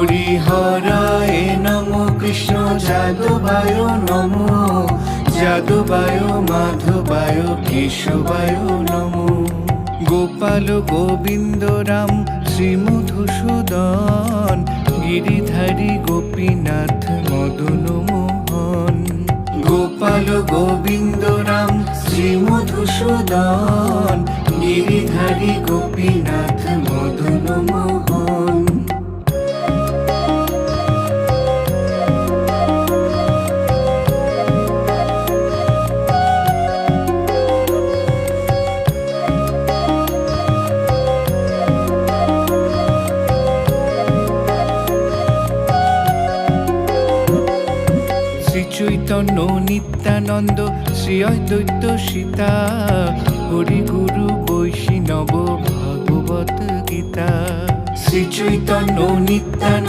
হরিহরায় নমো কৃষ্ণ যাদবায় নমো, যাদবায় মাধবায় কেশবায় নমো। গোপাল গোবিন্দ রাম শ্রী মধুসূদন, গিরিধারী গোপীনাথ মদন মোহন। গোপাল গোবিন্দ রাম শ্রী মধুসূদন, গিরিধারী গোপীনাথ মদন মোহন। শ্রী চৈতন্য নিত্যানন্দ শ্রী অদ্বৈত সীতা, হরি গুরু বৈষ্ণব ভগবত গীতা। শ্রী চৈতন্য নিত্যানন্দ